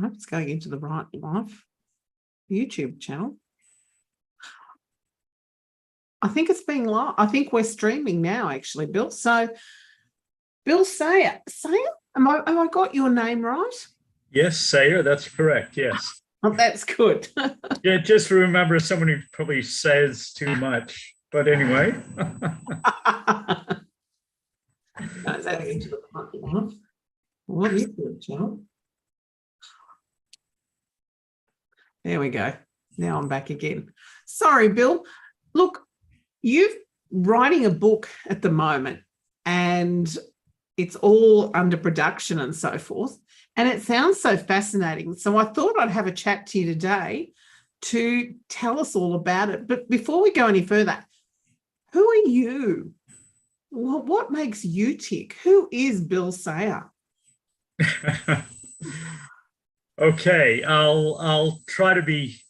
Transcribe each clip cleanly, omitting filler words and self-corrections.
hope it's going into the right live YouTube channel. I think it's being live. I think we're streaming now, actually, Bill. So, Bill Sayer, am I got your name right? Yes, Sayer, that's correct. Yes. Oh, that's good. Yeah, just remember someone who probably says too much. But anyway. What is it, Joe? There we go. Now I'm back again. Sorry, Bill. Look, you're writing a book at the moment and it's all under production and so forth. And it sounds so fascinating. So I thought I'd have a chat to you today to tell us all about it. But before we go any further, who are you? What makes you tick? Who is Bill Sayer? Okay, I'll try to be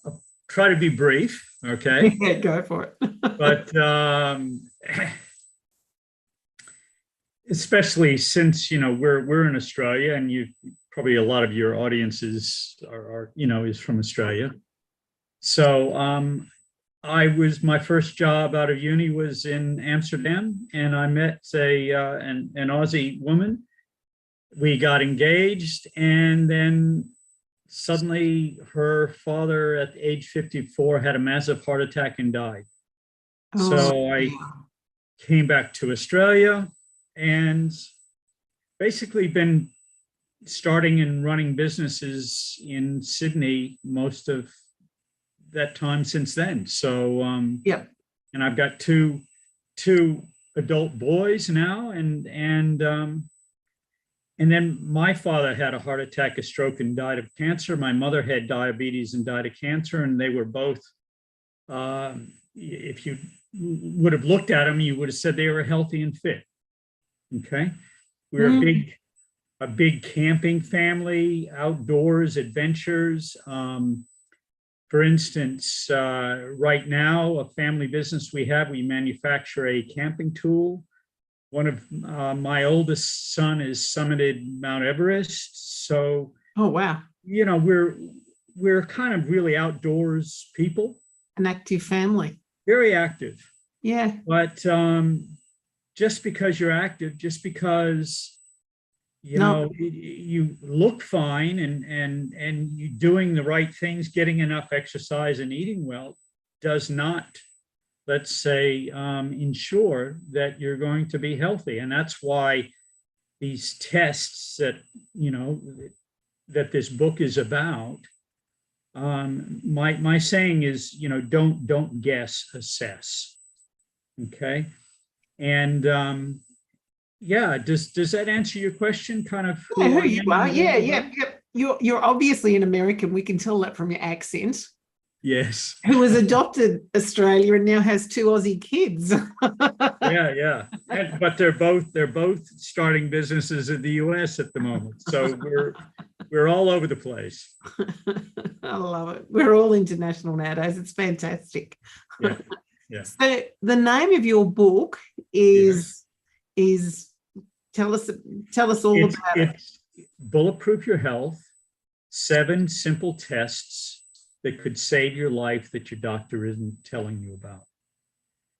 brief. Okay. Yeah, go for it. But especially since we're in Australia, and you probably a lot of your audiences are is from Australia. So my first job out of uni was in Amsterdam, and I met an Aussie woman. We got engaged, and then suddenly her father at age 54 had a massive heart attack and died. Oh, so I came back to Australia and basically been starting and running businesses in Sydney most of that time since then. So yeah. And I've got two adult boys now, and then my father had a heart attack, a stroke, and died of cancer. My mother had diabetes and died of cancer, and they were both, if you would have looked at them, you would have said they were healthy and fit. Okay. We're a big camping family, outdoors, adventures. For instance, right now, a family business we manufacture a camping tool. One of my oldest son has summited Mount Everest. So, oh, wow. We're kind of really outdoors people. An active family. Very active. Yeah. But just because you're active, just because you look fine and you doing the right things, getting enough exercise and eating well, does not, let's say, ensure that you're going to be healthy. And that's why these tests that this book is about, my saying is, don't guess, assess. Okay. And yeah, does that answer your question? Kind of who you are? Yeah. You're obviously an American. We can tell that from your accent. Yes. Who has adopted Australia and now has two Aussie kids. Yeah. But they're both starting businesses in the US at the moment. So we're all over the place. I love it. We're all international nowadays. It's fantastic. Yeah. So the name of your book is tell us all about it. Bulletproof Your Health: 7 Simple Tests that could save your life that your doctor isn't telling you about.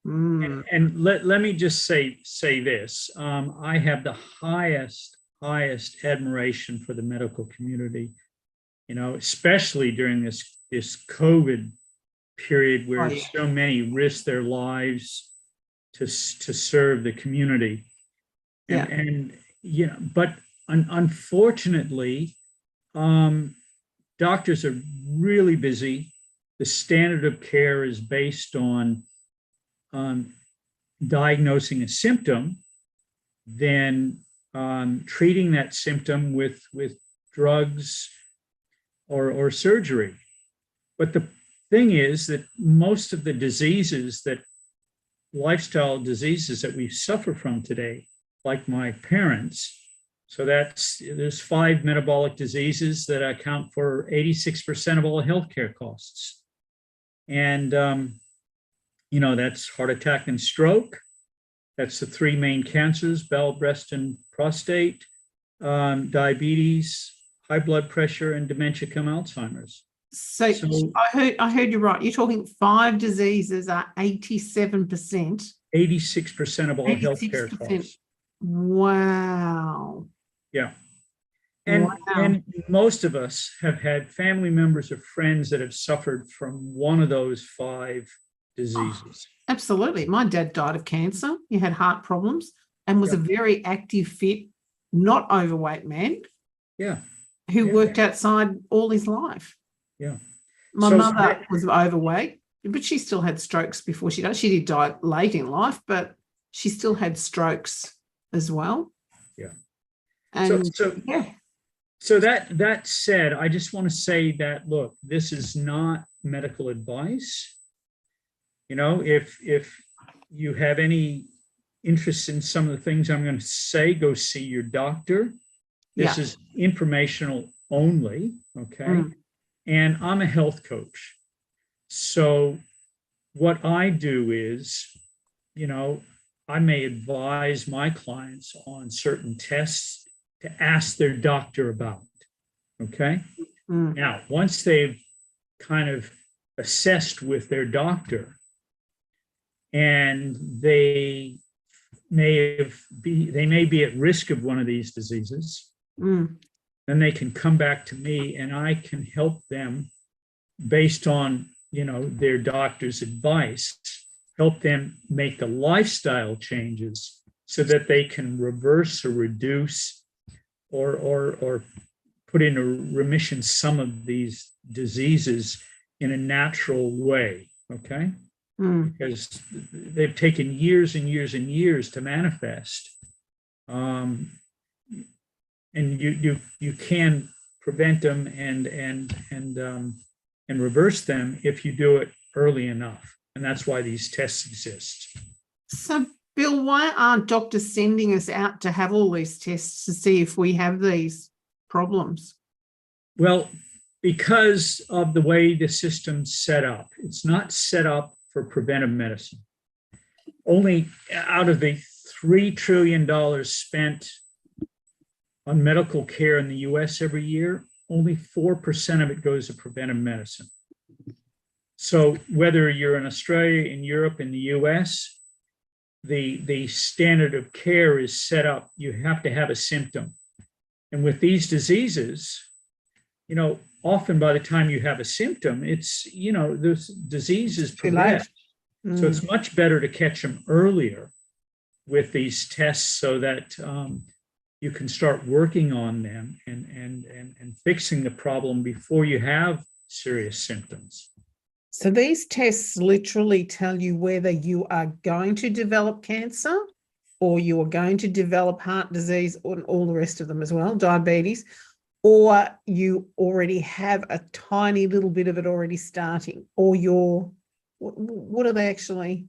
And let me just say this. I have the highest admiration for the medical community, especially during this COVID period where so many risk their lives to serve the community. But unfortunately, doctors are really busy. The standard of care is based on diagnosing a symptom, then treating that symptom with drugs or surgery. But the thing is that most of the lifestyle diseases that we suffer from today, like my parents, so there's 5 metabolic diseases that account for 86% of all healthcare costs. And, that's heart attack and stroke. That's the 3 main cancers: bowel, breast, and prostate, diabetes, high blood pressure, and dementia come Alzheimer's. So I heard you right. You're talking 5 diseases are 87%. 86% of all healthcare 86%. costs. Wow. Yeah. And, Wow. and most of us have had family members or friends that have suffered from one of those 5 diseases. Absolutely. My dad died of cancer. He had heart problems and was a very active, fit, not overweight man. Yeah. Who worked outside all his life. Yeah. My mother was overweight, but she still had strokes before she died. She did die late in life, but she still had strokes as well. Yeah. And so that said, I just want to say that, look, this is not medical advice. You know, if you have any interest in some of the things I'm going to say, go see your doctor. This is informational only, okay? And I'm a health coach. So what I do is, you know, I may advise my clients on certain tests to ask their doctor about, okay? Now, once they've kind of assessed with their doctor and they may be at risk of one of these diseases, then they can come back to me and I can help them based on, you know, their doctor's advice, help them make the lifestyle changes so that they can reverse or reduce or put into remission some of these diseases in a natural way, okay? Because they've taken years and years and years to manifest. And you can prevent them and reverse them if you do it early enough. And that's why these tests exist. So, Bill, why aren't doctors sending us out to have all these tests to see if we have these problems? Well, because of the way the system's set up. It's not set up for preventive medicine. Only out of the $3 trillion spent on medical care in the US every year, only 4% of it goes to preventive medicine. So whether you're in Australia, in Europe, in the US, the standard of care is set up. You have to have a symptom. And with these diseases, you know, often by the time you have a symptom, it's, you know, this disease is progressed. So it's much better to catch them earlier with these tests so that you can start working on them and fixing the problem before you have serious symptoms. So these tests literally tell you whether you are going to develop cancer or you are going to develop heart disease and all the rest of them as well, diabetes, or you already have a tiny little bit of it already starting, or you're, what are they actually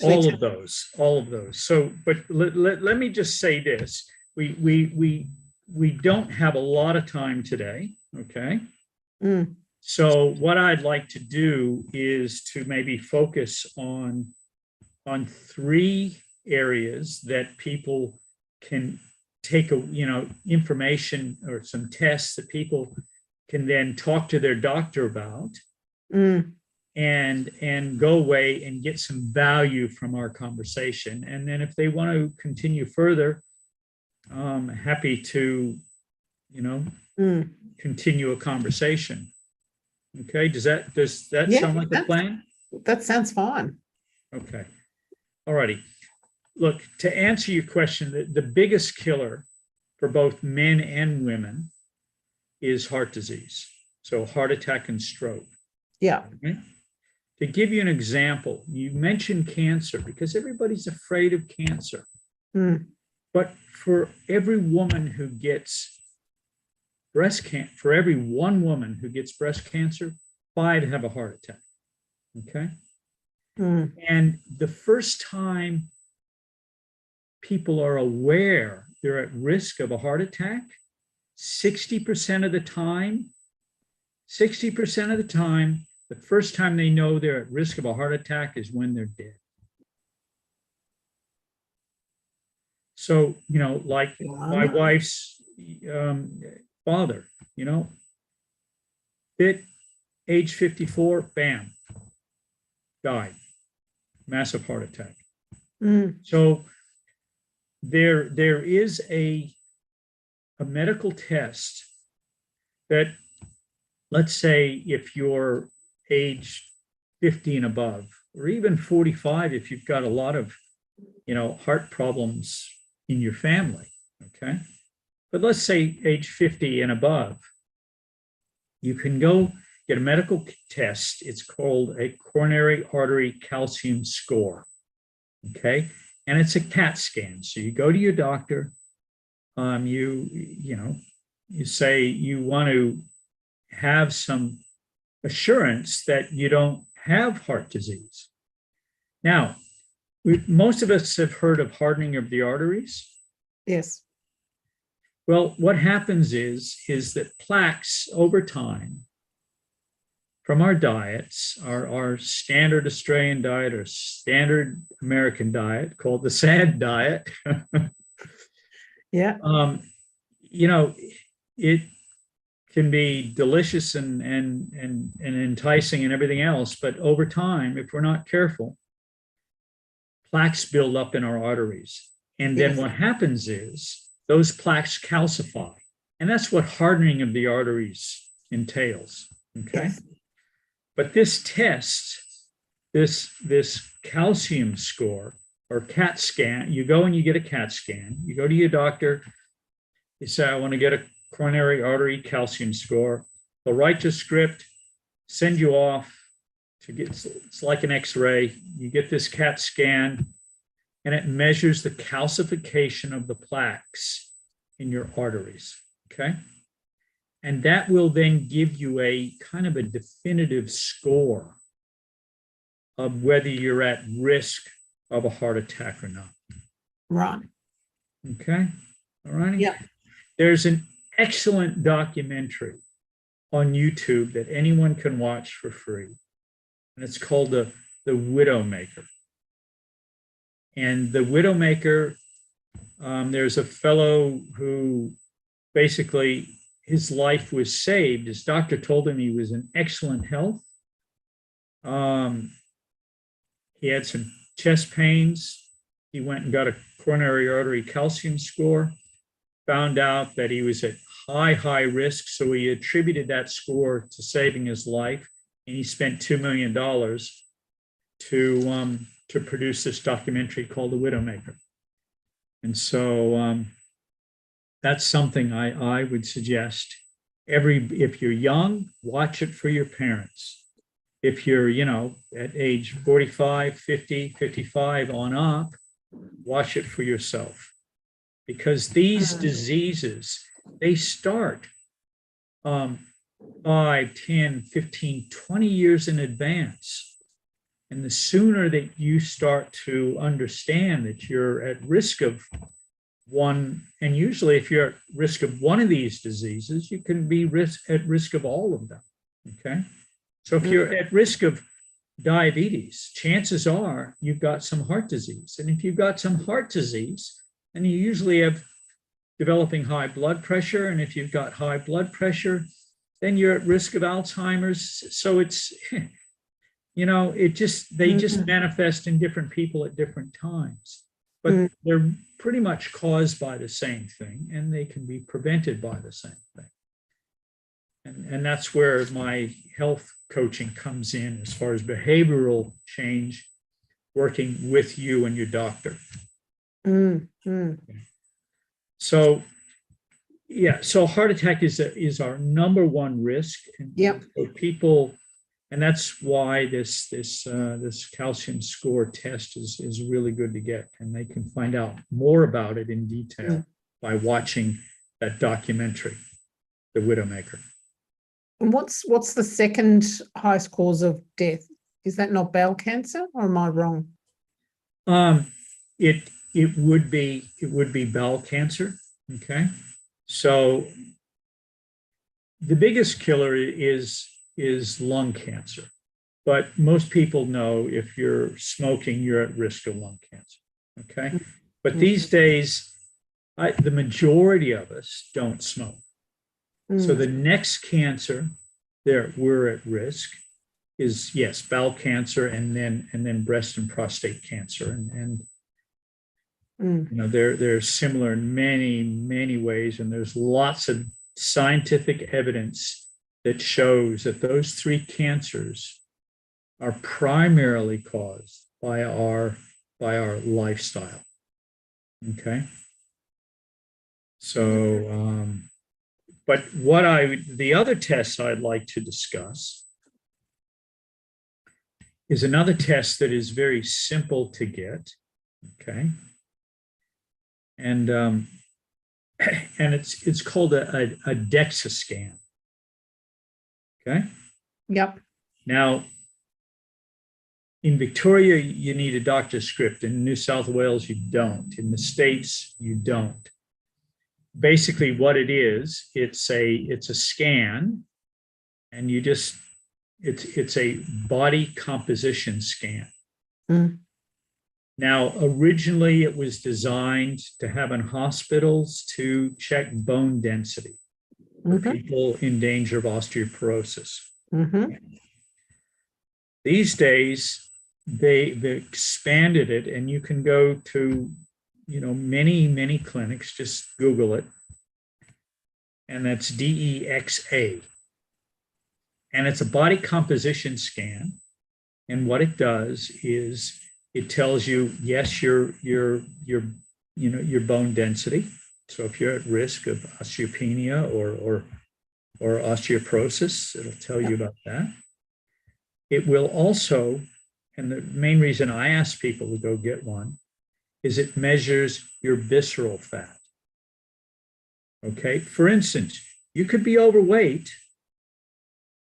all of those. So, but let me just say this. We don't have a lot of time today, okay? So what I'd like to do is to maybe focus on 3 areas that people can take information or some tests that people can then talk to their doctor about and go away and get some value from our conversation. And then if they want to continue further, I'm happy to, continue a conversation. Okay, does that sound like a plan? That sounds fine. Okay. All righty. Look, to answer your question, the biggest killer for both men and women is heart disease. So heart attack and stroke. Yeah. Okay? To give you an example, you mentioned cancer because everybody's afraid of cancer. But for every woman who gets for every one woman who gets breast cancer, 5 have a heart attack. Okay. And the first time people are aware they're at risk of a heart attack, 60% of the time, the first time they know they're at risk of a heart attack is when they're dead. So, like my wife's father, you know, bit, age 54, bam, died, massive heart attack. So there is a medical test that, let's say, if you're age 50 and above, or even 45, if you've got a lot of, you know, heart problems in your family, okay? But let's say age 50 and above, you can go get a medical test. It's called a coronary artery calcium score, okay? And it's a CAT scan. So you go to your doctor, you say you want to have some assurance that you don't have heart disease. Now, most of us have heard of hardening of the arteries. Yes. Well, what happens is that plaques over time from our diets, our standard Australian diet or standard American diet called the SAD diet, yeah, you know, it can be delicious and enticing and everything else, but over time, if we're not careful, plaques build up in our arteries. And then what happens is those plaques calcify. And that's what hardening of the arteries entails. Okay. Yes. But this test, this calcium score or CAT scan, you go and you get a CAT scan, you go to your doctor, you say, I want to get a coronary artery calcium score. They'll write your script, send you off to get, it's like an X-ray. You get this CAT scan, and it measures the calcification of the plaques in your arteries, okay? And that will then give you a kind of a definitive score of whether you're at risk of a heart attack or not. Right. Okay, all right? Yeah. There's an excellent documentary on YouTube that anyone can watch for free. And it's called The Widowmaker. And The Widowmaker, there's a fellow who basically his life was saved. His doctor told him he was in excellent health. He had some chest pains. He went and got a coronary artery calcium score, found out that he was at high risk. So he attributed that score to saving his life. And he spent $2 million to produce this documentary called The Widowmaker. And so that's something I would suggest. If you're young, watch it for your parents. If you're, at age 45, 50, 55 on up, watch it for yourself. Because these diseases, they start 5, 10, 15, 20 years in advance. And the sooner that you start to understand that you're at risk of one, and usually if you're at risk of one of these diseases, you can be at risk of all of them, okay? So if you're at risk of diabetes, chances are you've got some heart disease. And if you've got some heart disease, then you usually have developing high blood pressure. And if you've got high blood pressure, then you're at risk of Alzheimer's. So it's, they just manifest in different people at different times. But they're pretty much caused by the same thing, and they can be prevented by the same thing. And that's where my health coaching comes in as far as behavioral change, working with you and your doctor. So, so heart attack is our number one risk. And so people, and that's why this calcium score test is really good to get, and they can find out more about it in detail by watching that documentary, The Widowmaker. And what's the second highest cause of death? Is that not bowel cancer, or am I wrong? It would be bowel cancer. Okay, so the biggest killer is lung cancer, but most people know if you're smoking, you're at risk of lung cancer. Okay, but these days, the majority of us don't smoke. So the next cancer there we're at risk is, yes, bowel cancer, and then breast and prostate cancer. And you know, they're similar in many ways, and there's lots of scientific evidence that shows that those three cancers are primarily caused by our lifestyle. Okay. So but the other tests I'd like to discuss is another test that is very simple to get. Okay. And it's called a DEXA scan. Okay. Yep. Now, in Victoria, you need a doctor's script. In New South Wales, you don't. In the States, you don't. Basically, what it is, it's a scan, and it's a body composition scan. Now, originally, it was designed to have in hospitals to check bone density for people in danger of osteoporosis. These days, they've expanded it, and you can go to, you know, many clinics. Just Google it, and that's DEXA, and it's a body composition scan. And what it does is it tells you, yes, your bone density. So if you're at risk of osteopenia or osteoporosis, it'll tell you about that. It will also, and the main reason I ask people to go get one is it measures your visceral fat. Okay. For instance, you could be overweight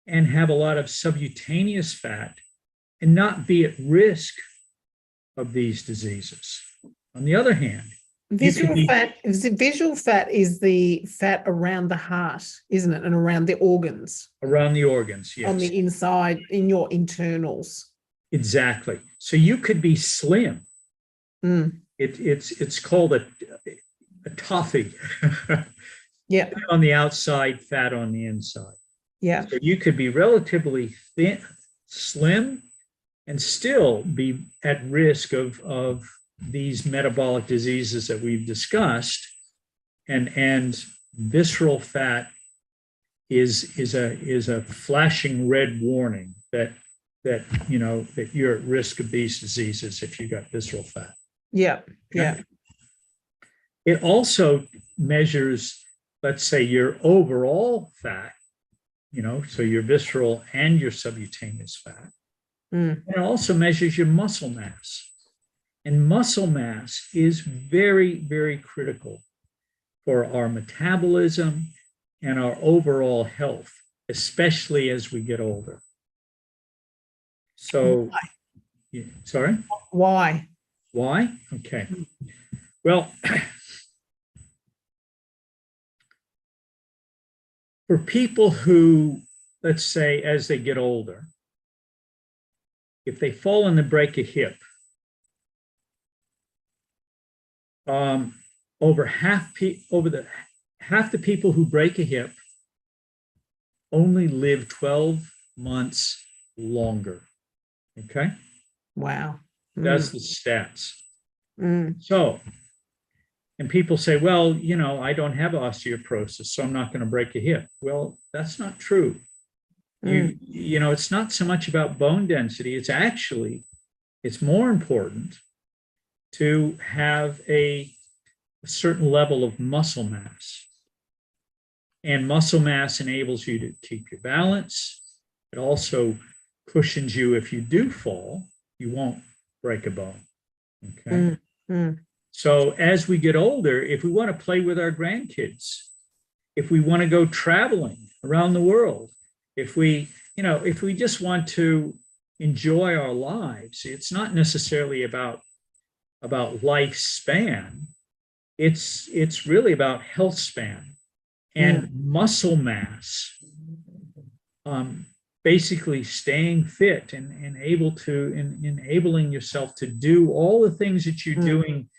and have a lot of subcutaneous fat and not be at risk of these diseases. On the other hand, visual fat is the fat around the heart, isn't it? And around the organs. Around the organs, yes. On the inside, in your internals. Exactly. So you could be slim. It's called a toffee. Yeah. On the outside, fat on the inside. Yeah. So you could be relatively thin, slim, and still be at risk of these metabolic diseases that we've discussed. And visceral fat is a flashing red warning that you know that you're at risk of these diseases if you got visceral fat. Yeah. Yeah. It also measures, let's say, your overall fat, you know, so your visceral and your subcutaneous fat. And it also measures your muscle mass. And muscle mass is very critical for our metabolism and our overall health, especially as we get older. So, sorry? Why? Okay. Well, for people who, let's say, as they get older, if they fall and they break a hip, half the people who break a hip only live 12 months longer. Okay. Wow. That's the stats. So, and people say, well, you know, I don't have osteoporosis, so I'm not going to break a hip. Well, that's not true. You know, it's not so much about bone density. It's more important to have a certain level of muscle mass. And muscle mass enables you to keep your balance. It also cushions you if you do fall, you won't break a bone. Okay. So as we get older, if we want to play with our grandkids, if we want to go traveling around the world, if we just want to enjoy our lives, it's not necessarily about lifespan. It's really about health span and muscle mass. Basically staying fit and enabling yourself to do all the things that you're doing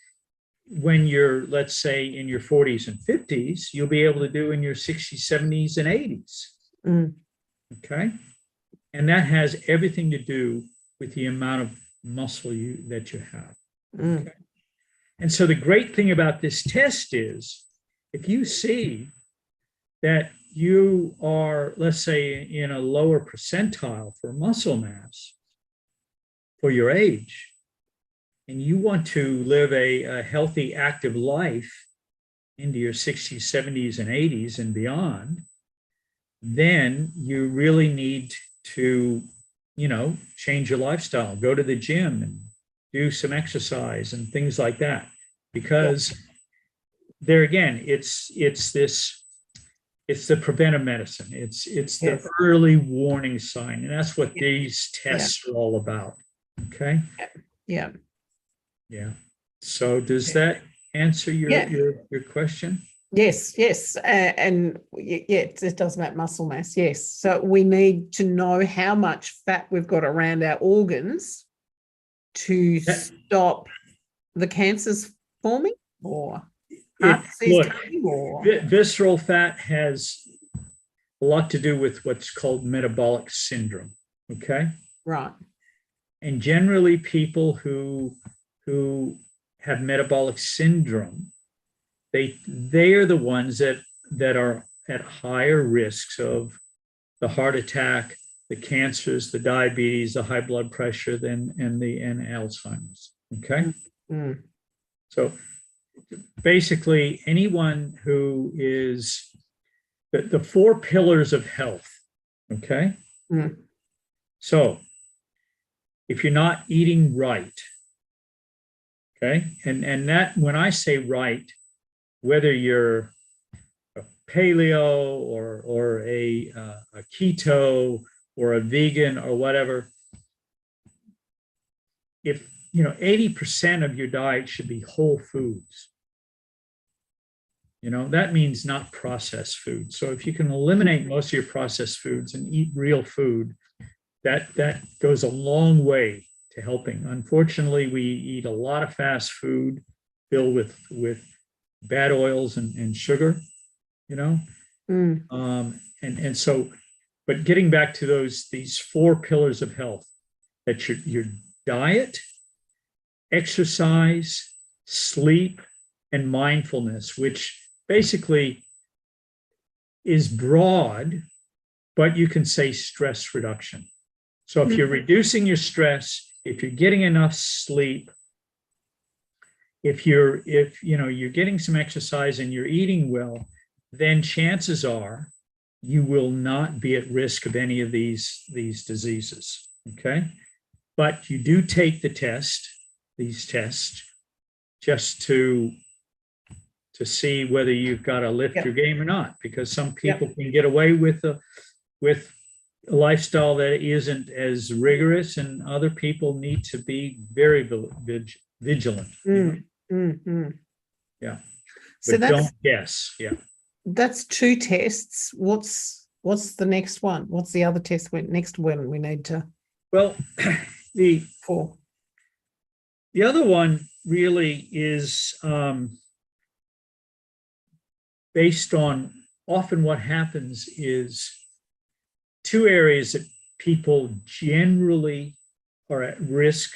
when you're, let's say, in your 40s and 50s, you'll be able to do in your 60s, 70s, and 80s. Okay. And that has everything to do with the amount of muscle that you have. Okay. And so the great thing about this test is if you see that you are, let's say, in a lower percentile for muscle mass for your age, and you want to live a healthy, active life into your 60s, 70s, and 80s and beyond, then you really need to, change your lifestyle, go to the gym and do some exercise and things like that. Because there again, it's the preventive medicine. It's the early warning sign. And that's what these tests are all about. Okay. Yeah. Yeah. So does that answer your question? Yes. And it does about muscle mass. Yes. So we need to know how much fat we've got around our organs to stop the cancers forming, or heart disease coming, or visceral fat has a lot to do with what's called metabolic syndrome. Okay. Right. And generally people who have metabolic syndrome, they are the ones that are at higher risks of the heart attack, the cancers, the diabetes, the high blood pressure, and Alzheimer's. Okay. So basically anyone who is the four pillars of health. Okay. So if you're not eating right, okay, and that, when I say right, whether you're a paleo or a keto or a vegan or whatever, if 80% of your diet should be whole foods, that means not processed food. So if you can eliminate most of your processed foods and eat real food, that goes a long way to helping. Unfortunately, we eat a lot of fast food filled with bad oils and sugar, and so, but getting back to these four pillars of health, that your diet, exercise, sleep, and mindfulness, which basically is broad, but you can say stress reduction. So if you're reducing your stress, if you're getting enough sleep, if you're getting some exercise and you're eating well, then chances are you will not be at risk of any of these diseases. Okay. But you do take these tests, just to see whether you've got to lift your game or not, because some people can get away with a lifestyle that isn't as rigorous, and other people need to be very vigilant. Yeah. So but don't guess. Yeah. That's two tests. What's the next one? What's the other test next one we need to? Well, the four. The other one really is based on, often what happens is two areas that people generally are at risk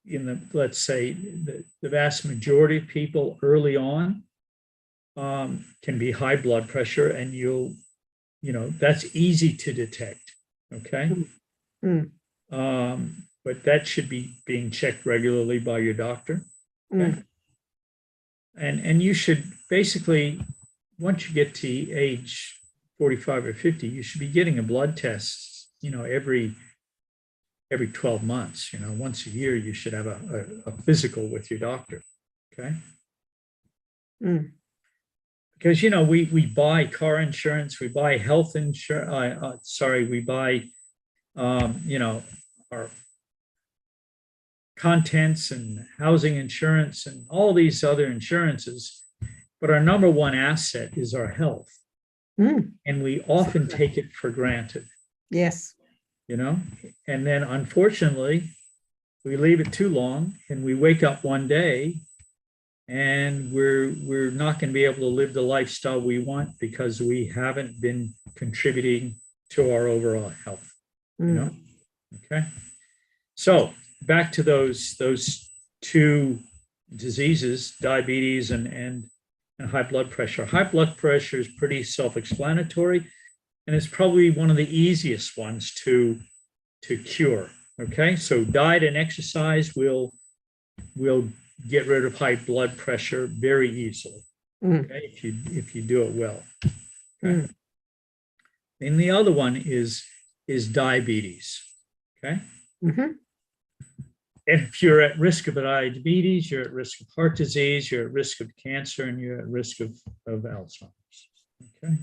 in let's say the vast majority of people early on, can be high blood pressure, and that's easy to detect. Okay. But that should be being checked regularly by your doctor. Okay? And you should basically, once you get to age 45 or 50, you should be getting a blood test, every 12 months, once a year, you should have a physical with your doctor. Okay. Because, we buy car insurance, we buy health insurance, we buy, our contents and housing insurance and all these other insurances. But our number one asset is our health. And we often take it for granted. Yes. And then unfortunately, we leave it too long, and we wake up one day and we're not going to be able to live the lifestyle we want because we haven't been contributing to our overall health. You know? Okay. So back to those two diseases, diabetes and high blood pressure. High blood pressure is pretty self-explanatory, and it's probably one of the easiest ones to cure. Okay, so diet and exercise will get rid of high blood pressure very easily. Okay, if you do it well. Okay. And the other one is diabetes. Okay. If you're at risk of diabetes, you're at risk of heart disease, you're at risk of cancer, and you're at risk of Alzheimer's. Okay.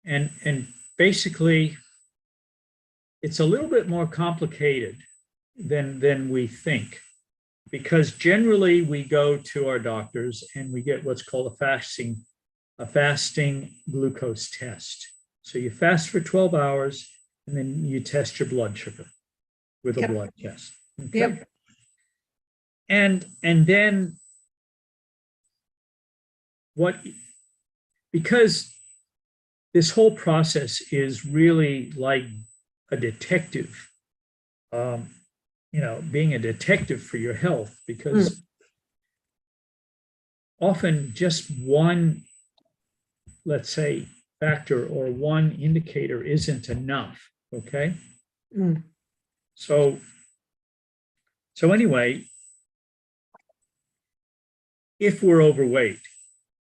And basically, it's a little bit more complicated than we think, because generally we go to our doctors and we get what's called a fasting glucose test. So you fast for 12 hours and then you test your blood sugar with a blood test. Okay. And then because this whole process is really like a detective, being a detective for your health, because often just one, let's say, factor or one indicator isn't enough. Okay. So anyway, if we're overweight,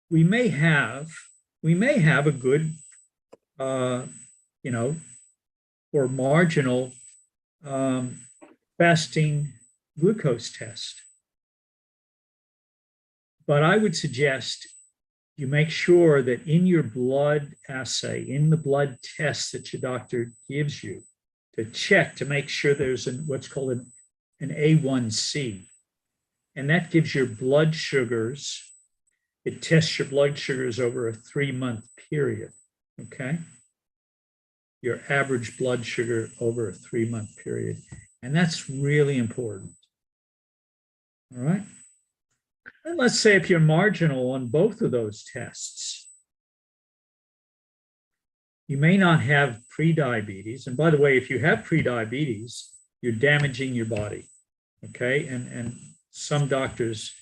we may have a good, or marginal fasting glucose test. But I would suggest you make sure that in your blood assay, in the blood test that your doctor gives you, to check to make sure there's what's called an A1C. And that gives your blood sugars, it tests your blood sugars over a 3-month period, okay? Your average blood sugar over a 3-month period. And that's really important, all right? And let's say if you're marginal on both of those tests, you may not have prediabetes. And by the way, if you have prediabetes, you're damaging your body, okay? And some doctors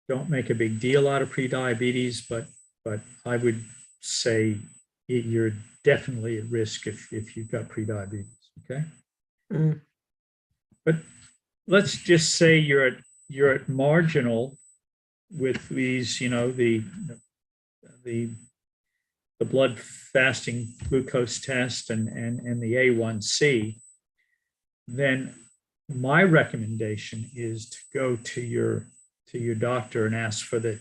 don't make a big deal out of prediabetes, but I would say you're definitely at risk if you've got prediabetes, okay? But let's just say you're at marginal with these, the blood fasting glucose test and the A1C, then my recommendation is to go to your doctor and ask for the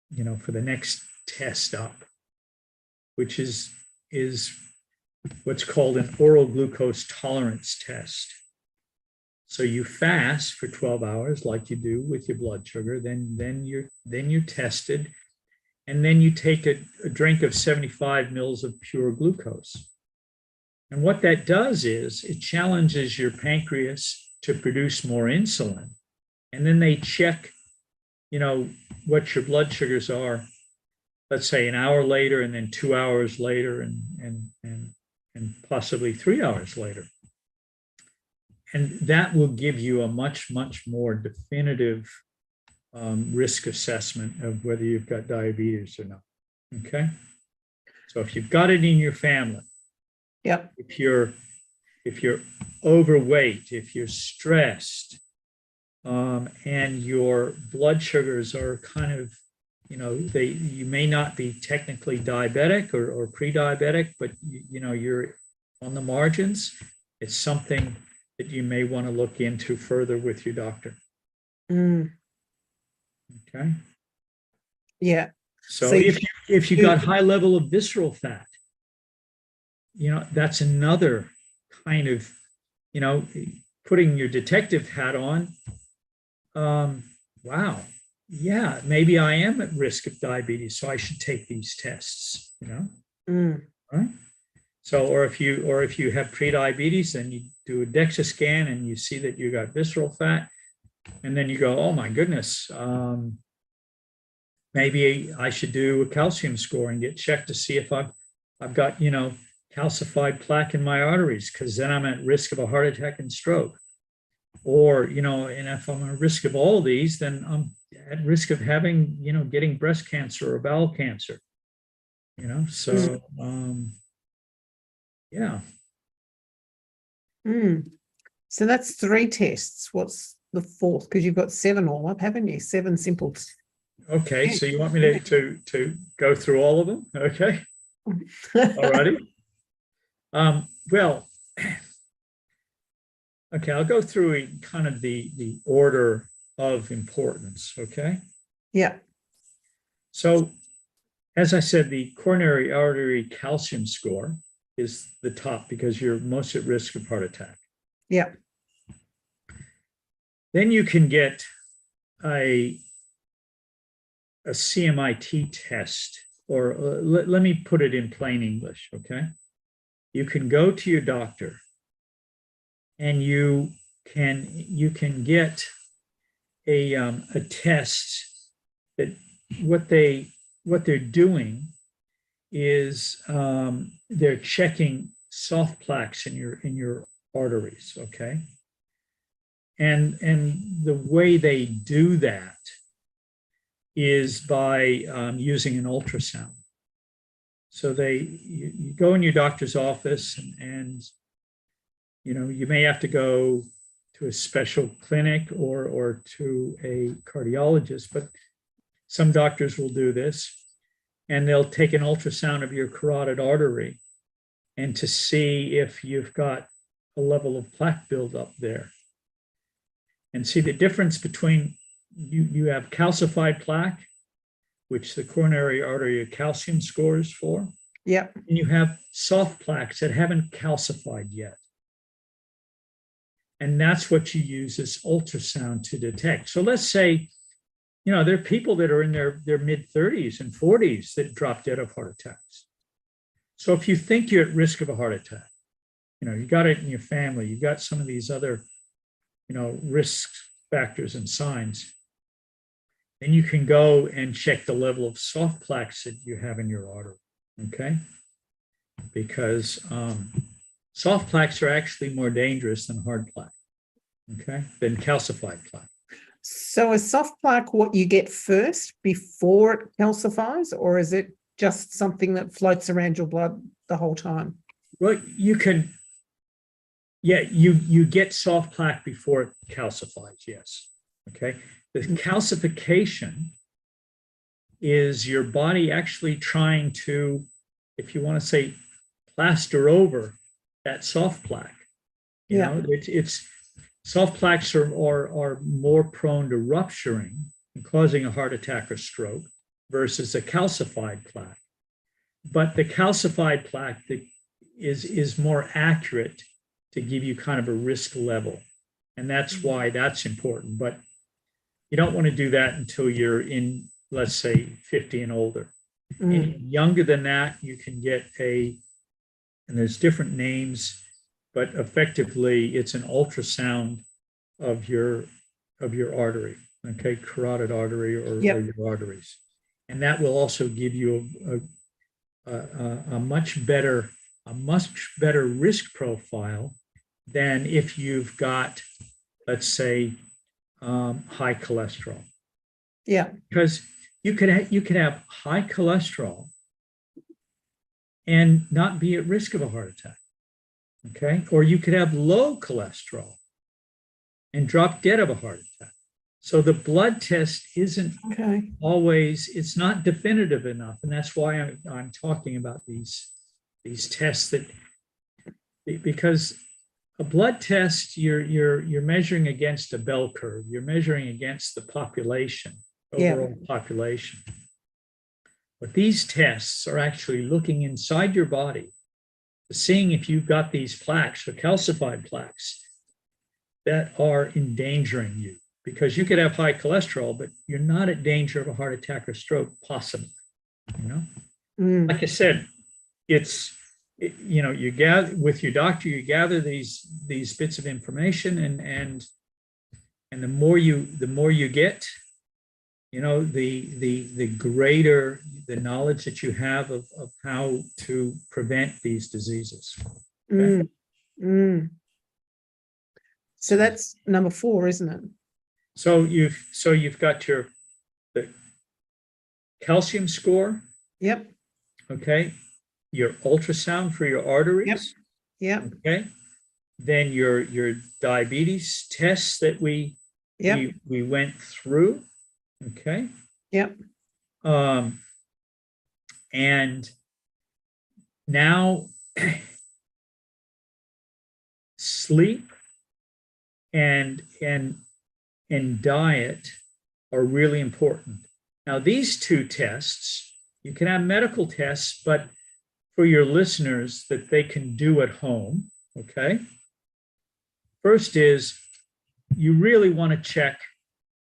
next test up, which is what's called an oral glucose tolerance test. So you fast for 12 hours like you do with your blood sugar, then you're tested, and then you take a drink of 75 mils of pure glucose. And what that does is it challenges your pancreas to produce more insulin. And then they check, what your blood sugars are, let's say an hour later, and then 2 hours later, and possibly 3 hours later. And that will give you a much, much more definitive risk assessment of whether you've got diabetes or not. Okay. So if you've got it in your family, if you're overweight, if you're stressed, and your blood sugars are kind of, you may not be technically diabetic or pre-diabetic, but you're on the margins, it's something that you may want to look into further with your doctor. Okay. Yeah. So if you got high level of visceral fat, that's another kind of, putting your detective hat on. Wow. Yeah, maybe I am at risk of diabetes, so I should take these tests, Right? So, or if you have prediabetes, then you do a DEXA scan and you see that you got visceral fat, And then you go, oh my goodness, maybe I should do a calcium score and get checked to see if I've got, calcified plaque in my arteries, because then I'm at risk of a heart attack and stroke. Or, and if I'm at risk of all these, then I'm at risk of having, getting breast cancer or bowel cancer. So yeah. So that's 3 tests. What's the 4th? Because you've got 7 all up, haven't you? 7 simple. Okay, so you want me to go through all of them? Okay. All righty. Well, okay, I'll go through kind of the order of importance, okay? Yeah. So, as I said, the coronary artery calcium score is the top because you're most at risk of heart attack. Yeah. Then you can get a CMIT test, or let me put it in plain English, okay? You can go to your doctor and you can get a test that what they're doing is they're checking soft plaques in your arteries, okay? And the way they do that is by using an ultrasound. So you go in your doctor's office and you may have to go to a special clinic or to a cardiologist, but some doctors will do this, and they'll take an ultrasound of your carotid artery and to see if you've got a level of plaque buildup there. And see the difference between you have calcified plaque, which the coronary artery calcium score is for. Yeah. And you have soft plaques that haven't calcified yet. And that's what you use this ultrasound to detect. So let's say, there are people that are in their mid-30s and 40s that drop dead of heart attacks. So if you think you're at risk of a heart attack, you got it in your family, you've got some of these other, risk factors and signs, then you can go and check the level of soft plaques that you have in your artery, okay? Because soft plaques are actually more dangerous than hard plaque, okay, than calcified plaque. So is soft plaque what you get first before it calcifies, or is it just something that floats around your blood the whole time? Well, you get soft plaque before it calcifies, yes, okay? The calcification is your body actually trying to, if you want to say, plaster over that soft plaque. It's soft plaques are more prone to rupturing and causing a heart attack or stroke versus a calcified plaque. But the calcified plaque is more accurate to give you kind of a risk level. And that's why that's important. But you don't want to do that until you're in, let's say, 50 and older. Any younger than that, you can get and there's different names, but effectively it's an ultrasound of your artery, okay, carotid artery or your arteries. And that will also give you a much better risk profile than if you've got, let's say, high cholesterol. Yeah. Because you could have high cholesterol and not be at risk of a heart attack. Okay. Or you could have low cholesterol and drop dead of a heart attack. So the blood test isn't always, it's not definitive enough. And that's why I'm talking about these tests because a blood test, you're measuring against a bell curve. You're measuring against the population, overall population. But these tests are actually looking inside your body, seeing if you've got these plaques or calcified plaques that are endangering you. Because you could have high cholesterol, but you're not at danger of a heart attack or stroke, possibly. Like I said, you gather with your doctor, you gather these bits of information, and And the more you get, the greater the knowledge that you have of how to prevent these diseases. Okay? So that's number 4, isn't it? So you've got the calcium score. Yep. Okay. Your ultrasound for your arteries. Yep. Okay. Then your diabetes tests that we went through. Okay. Yep. And now sleep and diet are really important. Now, these 2 tests, you can have medical tests, but for your listeners that they can do at home, okay? First is you really want to check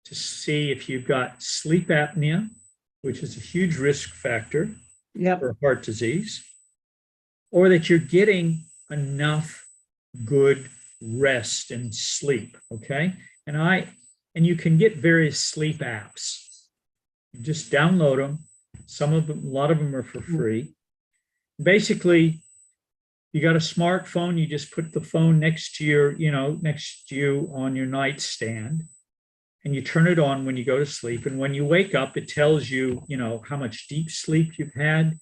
to see if you've got sleep apnea, which is a huge risk factor for heart disease, or that you're getting enough good rest and sleep, okay? And you can get various sleep apps. You just download them. Some of them, a lot of them are for free. Basically, you got a smartphone, you just put the phone next to you on your nightstand, and you turn it on when you go to sleep. And when you wake up, it tells you, how much deep sleep you've had.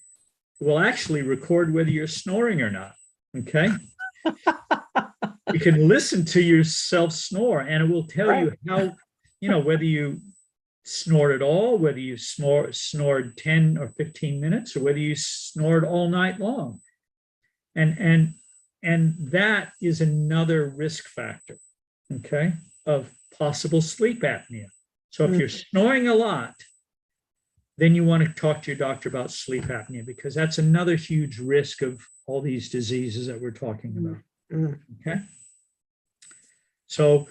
It will actually record whether you're snoring or not, okay? You can listen to yourself snore, and it will tell you how, whether you snored at all, whether you snored 10 or 15 minutes, or whether you snored all night long. And that is another risk factor, okay, of possible sleep apnea. So if you're snoring a lot, then you want to talk to your doctor about sleep apnea, because that's another huge risk of all these diseases that we're talking about. Okay. So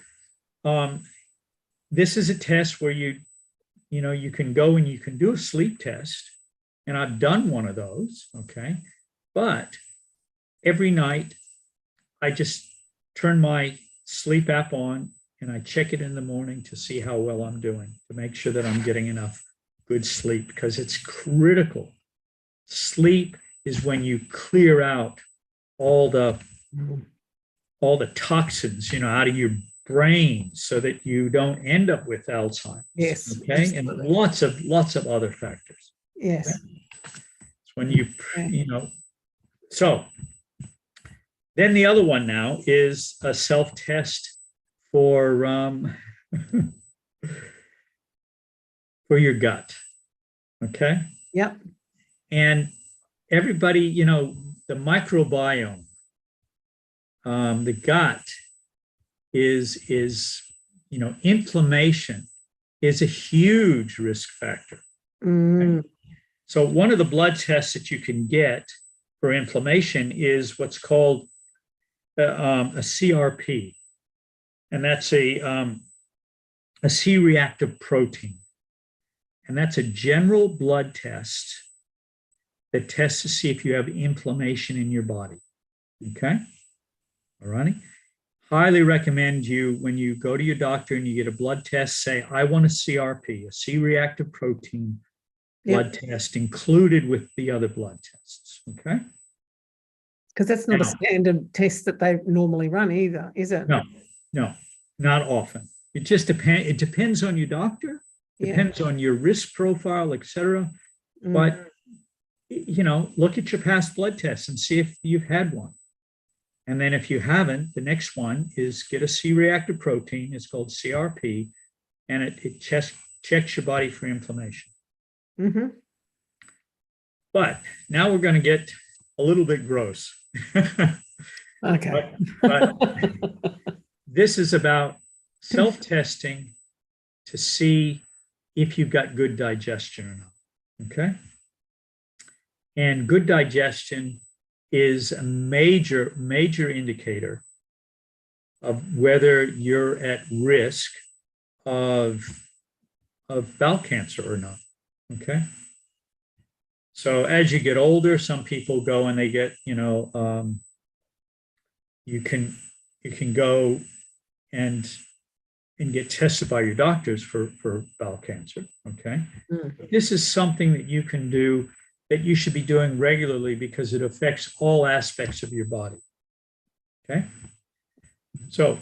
this is a test where you can go and you can do a sleep test. And I've done one of those. Okay. But every night I just turn my sleep app on and I check it in the morning to see how well I'm doing, to make sure that I'm getting enough good sleep, because it's critical. Sleep is when you clear out all the toxins, out of your brain, so that you don't end up with Alzheimer's. Yes. Okay. Absolutely. And lots of other factors. Yes. Okay? It's when so then the other one now is a self-test for for your gut. Okay. Yep. And everybody, the microbiome, the gut is inflammation is a huge risk factor. Okay? So one of the blood tests that you can get for inflammation is what's called a CRP, and that's a C-reactive protein, and that's a general blood test that tests to see if you have inflammation in your body. Okay, all righty. Highly recommend you, when you go to your doctor and you get a blood test, say, I want a CRP, a C-reactive protein blood test included with the other blood tests. Okay. Because that's not a standard test that they normally run either, is it? No, not often. It just depends. It depends on your doctor, depends on your risk profile, etc. But, look at your past blood tests and see if you've had one. And then if you haven't, the next one is get a C-reactive protein. It's called CRP, and it checks your body for inflammation. But now we're going to get a little bit gross. Okay. but this is about self-testing to see if you've got good digestion or not. Okay. And good digestion is a major indicator of whether you're at risk of bowel cancer or not. Okay. So as you get older, some people go and they get, you can go and and get tested by your doctors for bowel cancer. Okay. Mm. This is something that you can do, that you should be doing regularly, because it affects all aspects of your body. Okay. So,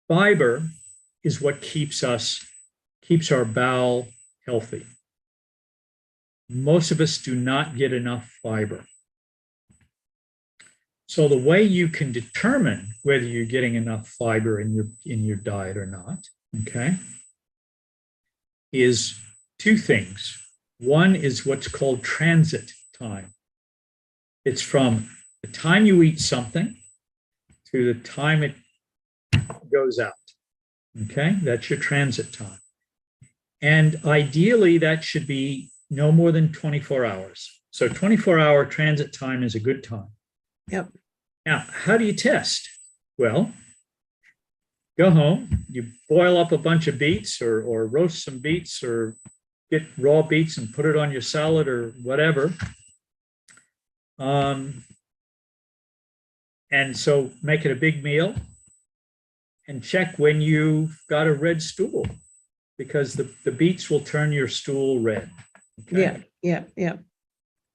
fiber is what keeps our bowel healthy. Most of us do not get enough fiber. So the way you can determine whether you're getting enough fiber in your diet or not, okay, is two things. One is what's called transit time. It's from the time you eat something to the time it goes out. Okay, that's your transit time. And ideally, that should be no more than 24 hours. So 24-hour transit time is a good time. Yep. Now, how do you test? Well, go home, you boil up a bunch of beets or roast some beets or get raw beets and put it on your salad or whatever. And so make it a big meal and check when you've got a red stool, because the beets will turn your stool red. Okay? Yeah.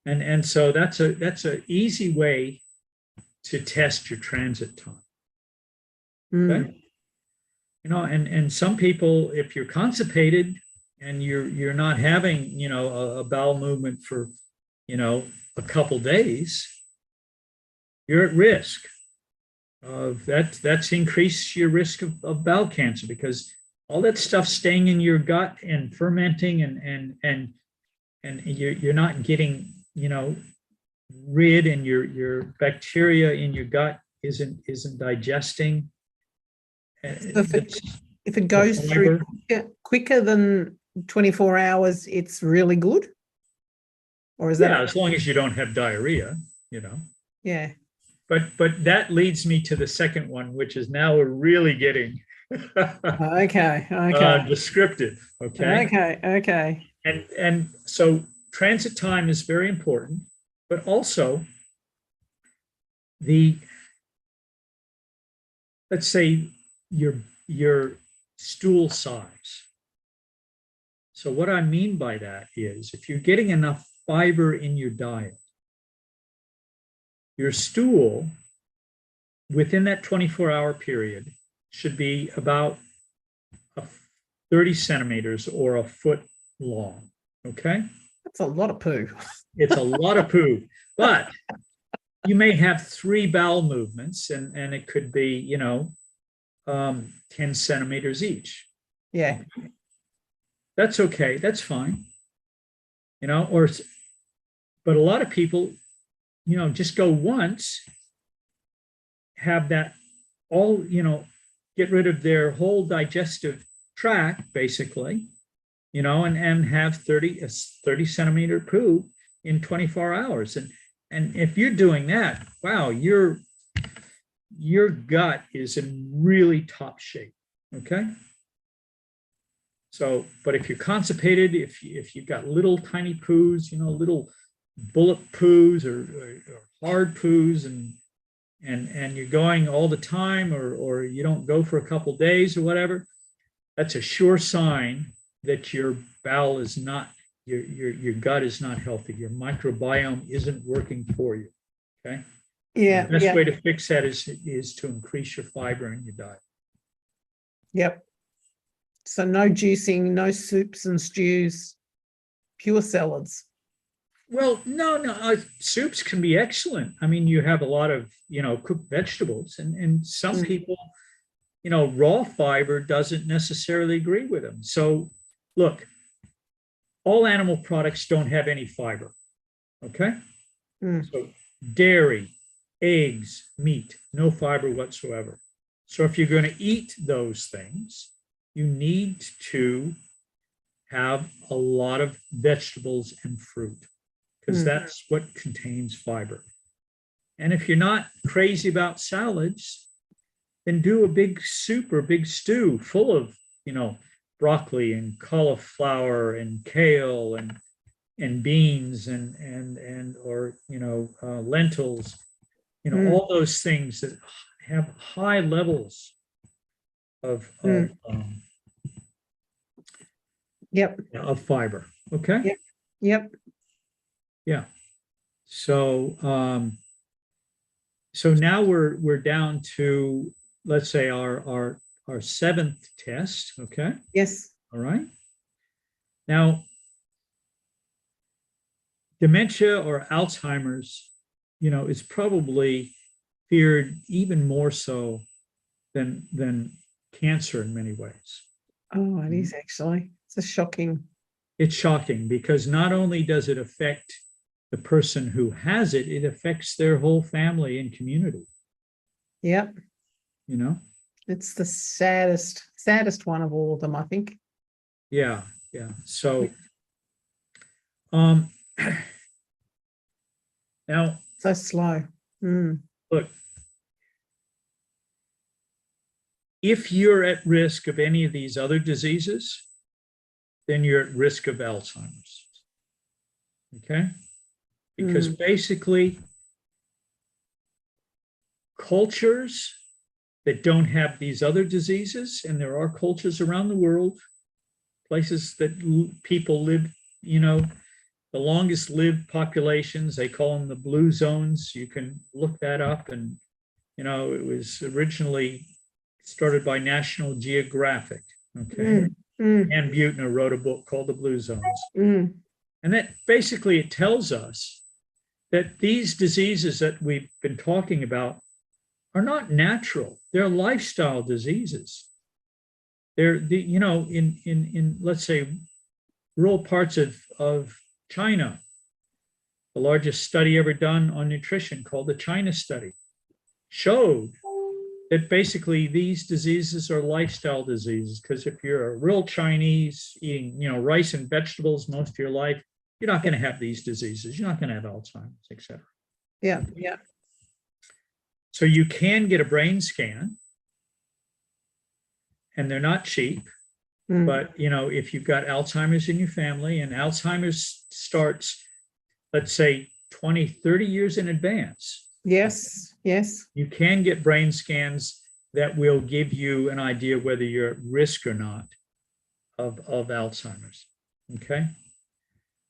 And so that's a easy way to test your transit time. Okay? And some people, if you're constipated and you're not having, a bowel movement for, a couple days, you're at risk of that's increased your risk of bowel cancer, because all that stuff staying in your gut and fermenting and you're not getting, rid, and your bacteria in your gut isn't digesting. So if it goes through quicker than 24 hours, it's really good? Or is that? As long as you don't have diarrhea, Yeah. But that leads me to the second one, which is now we're really getting okay. Descriptive. Okay. And so transit time is very important, but also let's say your stool size. So what I mean by that is, if you're getting enough fiber in your diet, your stool within that 24-hour period should be about 30 centimeters or a foot long. Okay. That's a lot of poo. It's a lot of poo, but you may have 3 bowel movements and it could be, 10 centimeters each. Yeah. That's okay. That's fine. But a lot of people, just go once, have that all, get rid of their whole digestive tract, basically, and have 30 centimeter poo in 24 hours. And if you're doing that, wow, your gut is in really top shape. Okay. So, but if you're constipated, if you've got little tiny poos, little bullet poos or hard poos, and you're going all the time, or you don't go for a couple days or whatever, that's a sure sign that your bowel is not, your gut is not healthy. Your microbiome isn't working for you. Okay. Yeah. The best way to fix that is to increase your fiber in your diet. Yep. So no juicing, no soups and stews, pure salads. Well, no, soups can be excellent. I mean, you have a lot of, cooked vegetables, and some people, raw fiber doesn't necessarily agree with them. So look, all animal products don't have any fiber. Okay. So dairy, eggs, meat, no fiber whatsoever. So if you're going to eat those things, you need to have a lot of vegetables and fruit, because that's what contains fiber. And if you're not crazy about salads, then do a big soup or a big stew full of, broccoli and cauliflower and kale and beans and or lentils, all those things that have high levels of Yep. of fiber. Okay. Yep. Yep. Yeah. So so now we're down to, let's say, our seventh test. Okay. Yes. All right. Now, dementia or Alzheimer's, is probably feared even more so than cancer in many ways. Oh, it is actually. It's a shocking. It's shocking because not only does it affect the person who has it, it affects their whole family and community. Yep. It's the saddest one of all of them, I think. Yeah. Yeah. So, now, so slow. Look, if you're at risk of any of these other diseases, then you're at risk of Alzheimer's. Okay? Because basically, cultures that don't have these other diseases, and there are cultures around the world, places that people live, the longest lived populations, they call them the blue zones. You can look that up. And, it was originally started by National Geographic. Okay. Ann Buettner wrote a book called The Blue Zones. And that basically, it tells us that these diseases that we've been talking about are not natural. They're lifestyle diseases. They're in let's say rural parts of China, the largest study ever done on nutrition, called the China study, showed that basically these diseases are lifestyle diseases. Because if you're a real Chinese eating, rice and vegetables most of your life, you're not going to have these diseases. You're not going to have Alzheimer's, etc. Yeah. Yeah. So you can get a brain scan, and they're not cheap. But, if you've got Alzheimer's in your family, and Alzheimer's starts, let's say, 20, 30 years in advance. Yes. Yes. You can get brain scans that will give you an idea whether you're at risk or not of Alzheimer's. Okay.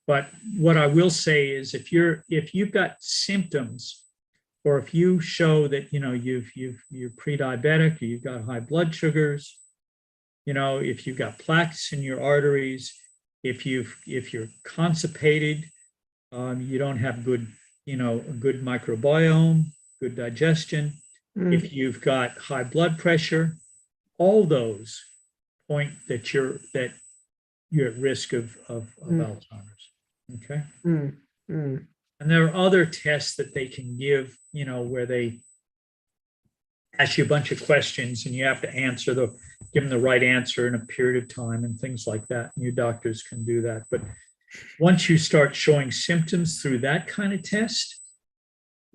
But what I will say is, if you've got symptoms, or if you show that, you're pre-diabetic, or you've got high blood sugars, if you've got plaques in your arteries, if you're constipated, you don't have good, a good microbiome, good digestion, if you've got high blood pressure, all those point that you're at risk of Alzheimer's. Okay. And there are other tests that they can give, where they ask you a bunch of questions and you have to give them the right answer in a period of time and things like that. And your doctors can do that. But once you start showing symptoms through that kind of test,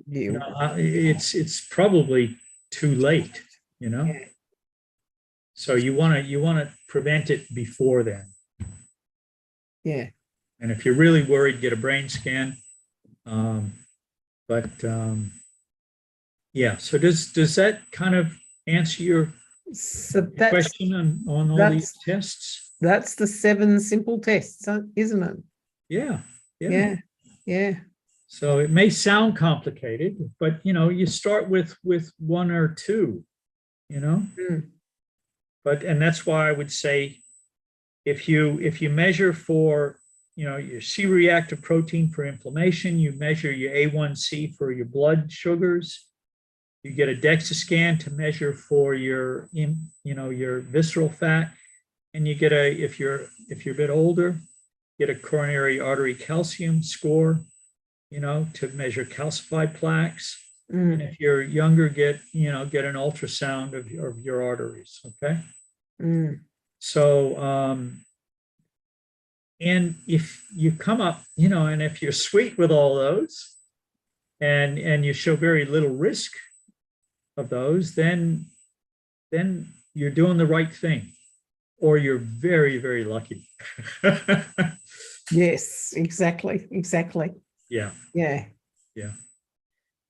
it's probably too late, Yeah. So you want to prevent it before then. Yeah. And if you're really worried, get a brain scan. Yeah. So does that kind of answer your question on all these tests? That's the 7 simple tests, isn't it? Yeah. Yeah. Yeah. So it may sound complicated, but you start with 1 or 2, But that's why I would say, if you measure for your C-reactive protein for inflammation, you measure your A1C for your blood sugars, you get a DEXA scan to measure for your visceral fat, and you get if you're a bit older, get a coronary artery calcium score, to measure calcified plaques. And if you're younger, get an ultrasound of your arteries. Okay. So, and if you come up, and if you're sweet with all those, and you show very little risk of those, then you're doing the right thing, or you're very, very lucky. Yes, exactly. Yeah. Yeah. Yeah.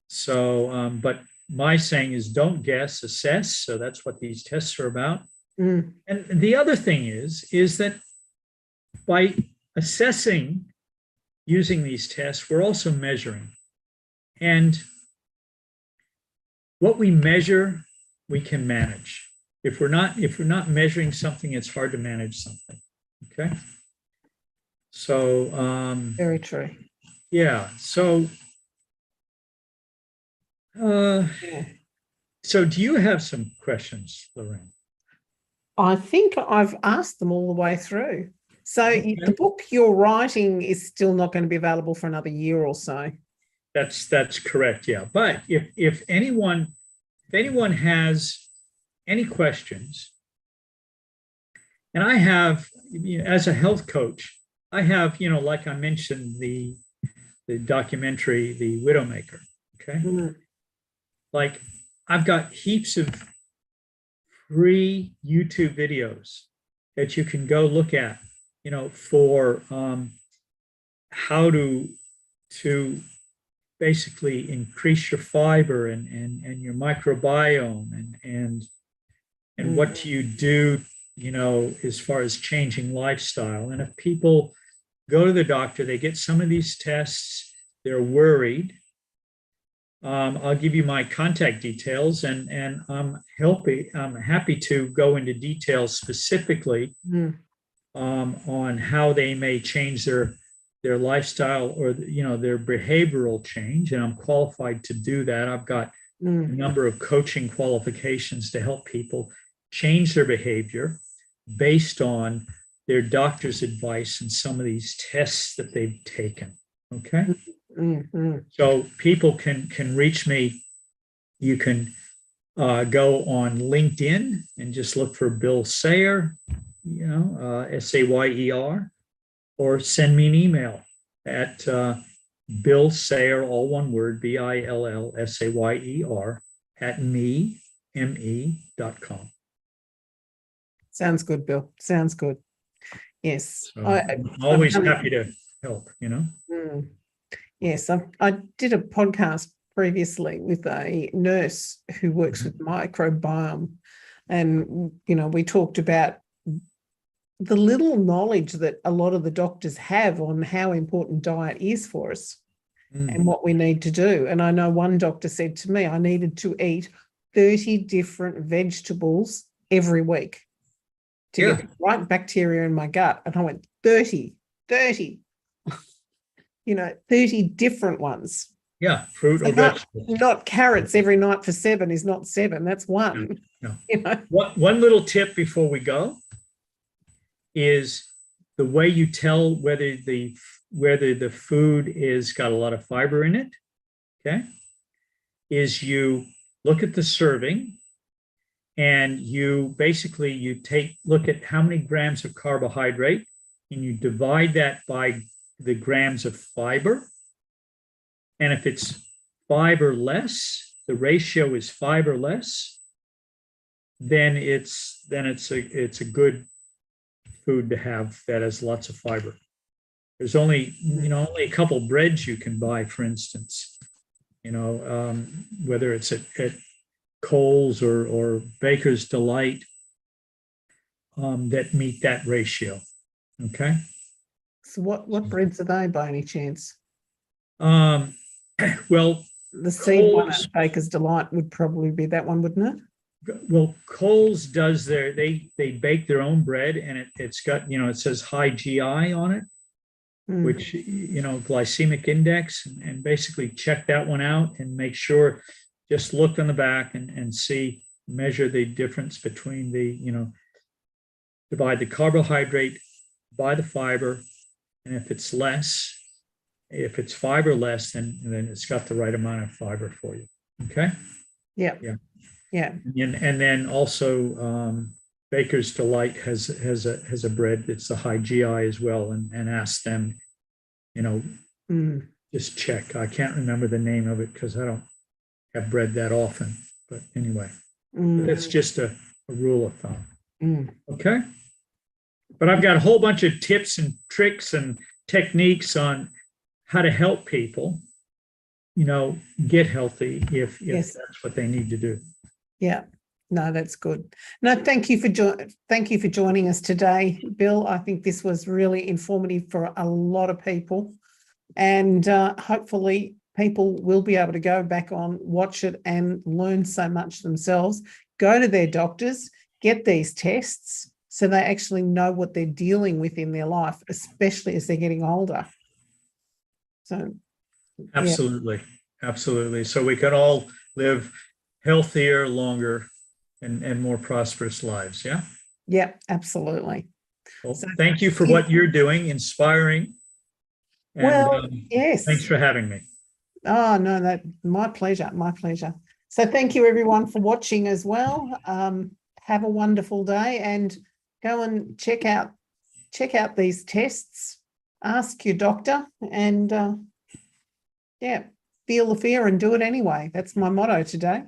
So, but my saying is don't guess, assess. So that's what these tests are about. Mm. And the other thing is that by assessing using these tests, we're also measuring. And what we measure, we can manage. If we're not measuring something, it's hard to manage something. Okay. So Very true. yeah. So Yeah. so do you have some questions, Lorene? I think I've asked them all the way through. So Okay. the book you're writing is still not going to be available for another year or so. That's correct. Yeah. But if anyone has any questions, and I have, as a health coach, I have, like I mentioned, the documentary, The Widowmaker. Okay. Mm. Like I've got heaps of free YouTube videos that you can go look at, for how to basically increase your fiber and your microbiome and what do you do, as far as changing lifestyle. And if people go to the doctor, they get some of these tests, they're worried. I'll give you my contact details, and I'm happy to go into details specifically on how they may change their lifestyle or their behavioral change, and I'm qualified to do that. I've got a number of coaching qualifications to help people change their behavior based on their doctor's advice and some of these tests that they've taken. Okay. So people can reach me. You can go on LinkedIn and just look for Bill Sayer, Sayer, or send me an email at Bill Sayer, all one word, BILLSAYER at me.com. Sounds good, Bill. Sounds good. Yes. So I'm always happy to help, Yes, I did a podcast previously with a nurse who works with microbiome, and we talked about the little knowledge that a lot of the doctors have on how important diet is for us and what we need to do. And I know one doctor said to me I needed to eat 30 different vegetables every week to get the right bacteria in my gut. And I went, 30, 30 different ones. Yeah, fruit or vegetables. Not carrots every night for 7 is not 7. That's 1. No. One little tip before we go is the way you tell whether the food is got a lot of fiber in it. Okay, is you look at the serving and you look at how many grams of carbohydrate and you divide that by the grams of fiber. And if it's fiber less, the ratio is fiber less, then it's a good food to have that has lots of fiber. There's only a couple breads you can buy, for instance, whether it's at Kohl's or Baker's Delight, that meet that ratio. Okay. So what breads are they by any chance? Well, the seed one at Baker's Delight would probably be that one, wouldn't it? Well, Kohl's does they bake their own bread, and it's got, it says high GI on it, which, glycemic index, and basically check that one out and make sure, just look on the back and see, measure the difference between divide the carbohydrate by the fiber. And if it's fiber less, then it's got the right amount of fiber for you. Okay. Yeah. And then also Baker's Delight has a bread that's the high GI as well, and ask them, just check. I can't remember the name of it because I don't have bread that often. But anyway, that's just a rule of thumb. Okay. But I've got a whole bunch of tips and tricks and techniques on how to help people get healthy if Yes. that's what they need to do. Yeah. No, that's good. No, thank you for joining us today, Bill. I think this was really informative for a lot of people, and hopefully people will be able to go back on, watch it, and learn so much themselves. Go to their doctors, get these tests, so they actually know what they're dealing with in their life, especially as they're getting older. So, Absolutely, absolutely. So we can all live healthier, longer, and more prosperous lives. Yeah. yeah, absolutely. Well, So, thank you for what you're doing, inspiring. And well, yes. thanks for having me. Oh, no, my pleasure, my pleasure. So thank you everyone for watching as well. Have a wonderful day, and go and check out these tests. Ask your doctor, and yeah, feel the fear and do it anyway. That's my motto today.